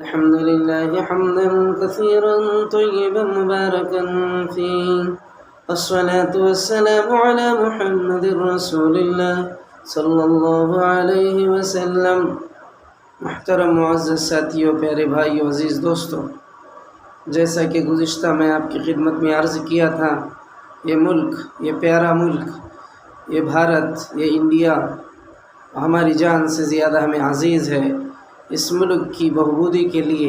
الحمد لله حمدا كثيرا طيبا مباركا فيه، الصلاة والسلام على محمد رسول الله صلی اللہ علیہ وسلم۔ محترم معزز ساتھیوں، پیارے بھائیوں، عزیز دوستوں، جیسا کہ گزشتہ میں آپ کی خدمت میں عرض کیا تھا، یہ ملک، یہ پیارا ملک، یہ بھارت، یہ انڈیا ہماری جان سے زیادہ ہمیں عزیز ہے۔ اس ملک کی بہبودی کے لیے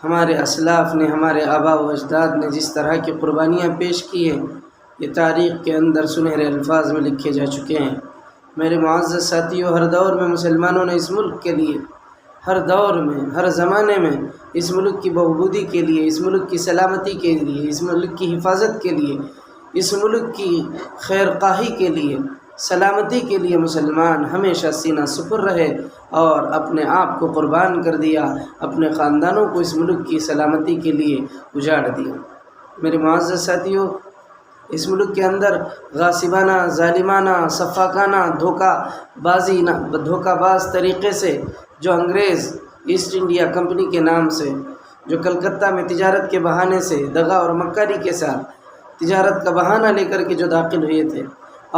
ہمارے اسلاف نے، ہمارے آباء و اجداد نے جس طرح کی قربانیاں پیش کی ہیں، یہ تاریخ کے اندر سنہرے الفاظ میں لکھے جا چکے ہیں۔ میرے معزز ساتھیوں، ہر دور میں مسلمانوں نے اس ملک کے لیے، ہر دور میں، ہر زمانے میں اس ملک کی بہبودی کے لیے، اس ملک کی سلامتی کے لیے، اس ملک کی حفاظت کے لیے، اس ملک کی خیر خواہی کے لیے، سلامتی کے لیے مسلمان ہمیشہ سینہ سپر رہے اور اپنے آپ کو قربان کر دیا، اپنے خاندانوں کو اس ملک کی سلامتی کے لیے اجاڑ دیا۔ میرے معزز ساتھیوں، اس ملک کے اندر غاصبانہ، ظالمانہ، سفاکانہ، دھوکہ باز طریقے سے جو انگریز ایسٹ انڈیا کمپنی کے نام سے، جو کلکتہ میں تجارت کے بہانے سے، دغا اور مکاری کے ساتھ تجارت کا بہانہ لے کر کے جو داخل ہوئے تھے،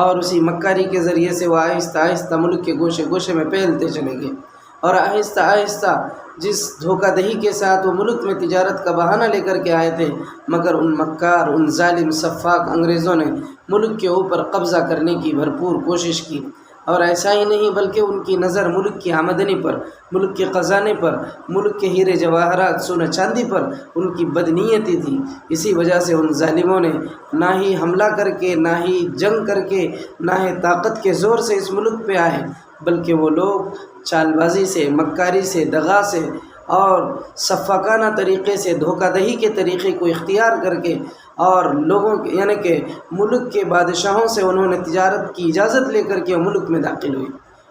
اور اسی مکاری کے ذریعے سے وہ آہستہ آہستہ ملک کے گوشے گوشے میں پھیلتے چلے گئے، اور آہستہ آہستہ جس دھوکہ دہی کے ساتھ وہ ملک میں تجارت کا بہانہ لے کر کے آئے تھے، مگر ان مکار، ان ظالم سفاک انگریزوں نے ملک کے اوپر قبضہ کرنے کی بھرپور کوشش کی۔ اور ایسا ہی نہیں بلکہ ان کی نظر ملک کی آمدنی پر، ملک کے خزانے پر، ملک کے ہیرے جواہرات، سونا چاندی پر ان کی بدنیتی تھی۔ اسی وجہ سے ان ظالموں نے نہ ہی حملہ کر کے، نہ ہی جنگ کر کے، نہ ہی طاقت کے زور سے اس ملک پہ آئے، بلکہ وہ لوگ چال بازی سے، مکاری سے، دغا سے اور سفاکانہ طریقے سے، دھوکہ دہی کے طریقے کو اختیار کر کے، اور لوگوں کے یعنی کہ ملک کے بادشاہوں سے انہوں نے تجارت کی اجازت لے کر کے ملک میں داخل ہوئے۔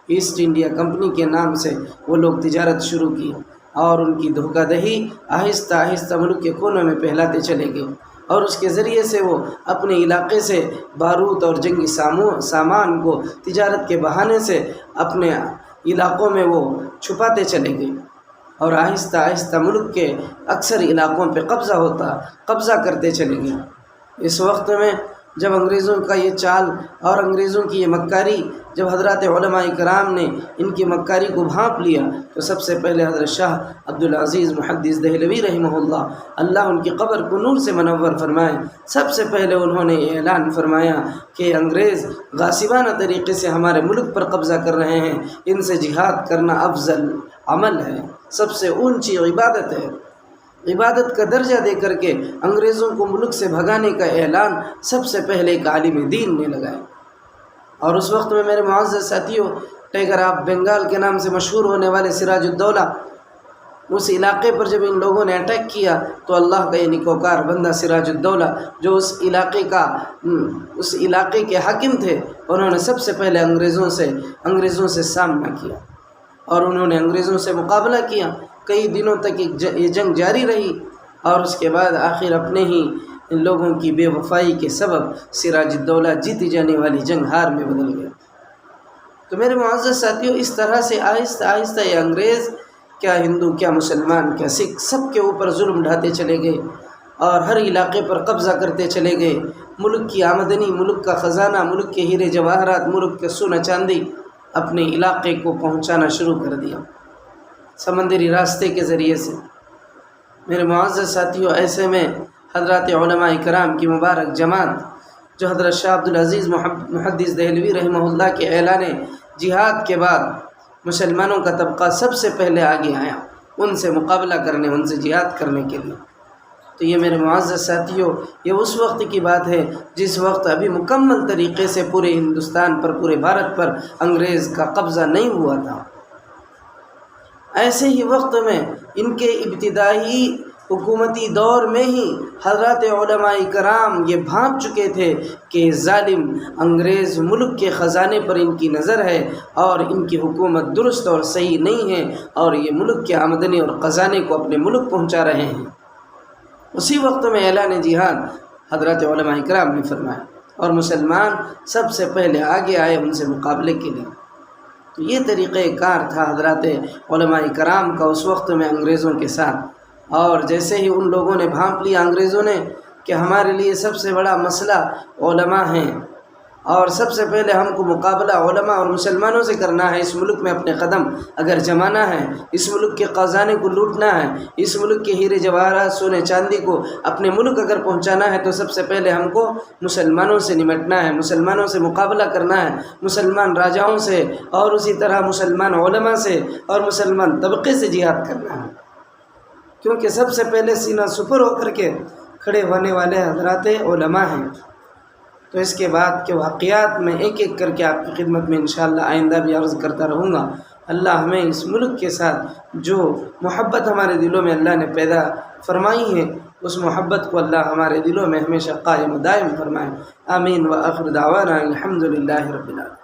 ایسٹ انڈیا کمپنی کے نام سے وہ لوگ تجارت شروع کی، اور ان کی دھوکہ دہی آہستہ آہستہ ملک کے کونوں میں پھیلاتے چلے گئے، اور اس کے ذریعے سے وہ اپنے علاقے سے بارود اور جنگی سامان کو تجارت کے بہانے سے اپنے علاقوں میں وہ چھپاتے چلے گئے، اور آہستہ آہستہ ملک کے اکثر علاقوں پہ قبضہ کرتے چلے گئے۔ اس وقت میں جب انگریزوں کا یہ چال اور انگریزوں کی یہ مکاری، جب حضرات علماء کرام نے ان کی مکاری کو بھانپ لیا، تو سب سے پہلے حضرت شاہ عبدالعزیز محدث دہلوی رحمہ اللہ ان کی قبر کو نور سے منور فرمائے، سب سے پہلے انہوں نے یہ اعلان فرمایا کہ انگریز غاصبانہ طریقے سے ہمارے ملک پر قبضہ کر رہے ہیں، ان سے جہاد کرنا افضل عمل ہے، سب سے اونچی عبادت ہے۔ عبادت کا درجہ دے کر کے انگریزوں کو ملک سے بھگانے کا اعلان سب سے پہلے ایک عالم دین نے لگایا۔ اور اس وقت میں میرے معزز ساتھیوں، ٹائیگر آف بنگال کے نام سے مشہور ہونے والے سراج الدولہ، اس علاقے پر جب ان لوگوں نے اٹیک کیا، تو اللہ کا یہ نیکوکار بندہ سراج الدولہ، جو اس علاقے کے حاکم تھے، انہوں نے سب سے پہلے انگریزوں سے سامنا کیا، اور انہوں نے انگریزوں سے مقابلہ کیا۔ کئی دنوں تک یہ جنگ جاری رہی، اور اس کے بعد آخر اپنے ہی ان لوگوں کی بے وفائی کے سبب سراج الدولہ جیتی جانے والی جنگ ہار میں بدل گیا۔ تو میرے معزز ساتھیوں، اس طرح سے آہستہ آہستہ یہ انگریز، کیا ہندو، کیا مسلمان، کیا سکھ، سب کے اوپر ظلم ڈھاتے چلے گئے، اور ہر علاقے پر قبضہ کرتے چلے گئے۔ ملک کی آمدنی، ملک کا خزانہ، ملک کے ہیرے جواہرات، ملک کے سونا چاندی اپنے علاقے کو پہنچانا شروع کر دیا سمندری راستے کے ذریعے سے۔ میرے معزز ساتھیوں، ایسے میں حضرات علماء کرام کی مبارک جماعت، جو حضرت شاہ عبدالعزیز محدث دہلوی رحمہ اللہ کے اعلان جہاد کے بعد مسلمانوں کا طبقہ سب سے پہلے آگے آیا ان سے مقابلہ کرنے، ان سے جہاد کرنے کے لیے۔ تو یہ میرے معزز ساتھیوں، یہ اس وقت کی بات ہے جس وقت ابھی مکمل طریقے سے پورے ہندوستان پر، پورے بھارت پر انگریز کا قبضہ نہیں ہوا تھا۔ ایسے ہی وقت میں ان کے ابتدائی حکومتی دور میں ہی حضرات علماء کرام یہ بھانپ چکے تھے کہ ظالم انگریز ملک کے خزانے پر ان کی نظر ہے، اور ان کی حکومت درست اور صحیح نہیں ہے، اور یہ ملک کے آمدنی اور خزانے کو اپنے ملک پہنچا رہے ہیں۔ اسی وقت میں اعلان جہاد حضرات علماء کرام نے فرمایا، اور مسلمان سب سے پہلے آگے آئے ان سے مقابلے کے لیے۔ تو یہ طریقہ کار تھا حضرات علماء کرام کا اس وقت میں انگریزوں کے ساتھ. اور جیسے ہی ان لوگوں نے بھانپ لیا انگریزوں نے کہ ہمارے لیے سب سے بڑا مسئلہ علماء ہیں اور سب سے پہلے ہم کو مقابلہ علماء اور مسلمانوں سے کرنا ہے، اس ملک میں اپنے قدم اگر جمانا ہے، اس ملک کے خزانے کو لوٹنا ہے، اس ملک کے ہیرے جواہرات سونے چاندی کو اپنے ملک اگر پہنچانا ہے تو سب سے پہلے ہم کو مسلمانوں سے نمٹنا ہے، مسلمانوں سے مقابلہ کرنا ہے، مسلمان راجاؤں سے اور اسی طرح مسلمان علماء سے اور مسلمان طبقے سے جہاد کرنا ہے، کیونکہ سب سے پہلے سینہ سپر ہو کر کے کھڑے ہونے والے حضرات علماء ہیں. تو اس کے بعد کے واقعات میں ایک ایک کر کے آپ کی خدمت میں انشاءاللہ آئندہ بھی عرض کرتا رہوں گا. اللہ ہمیں اس ملک کے ساتھ جو محبت ہمارے دلوں میں اللہ نے پیدا فرمائی ہے اس محبت کو اللہ ہمارے دلوں میں ہمیشہ قائم و دائم فرمائے. آمین. وآخر دعوانا الحمدللہ رب العالمین.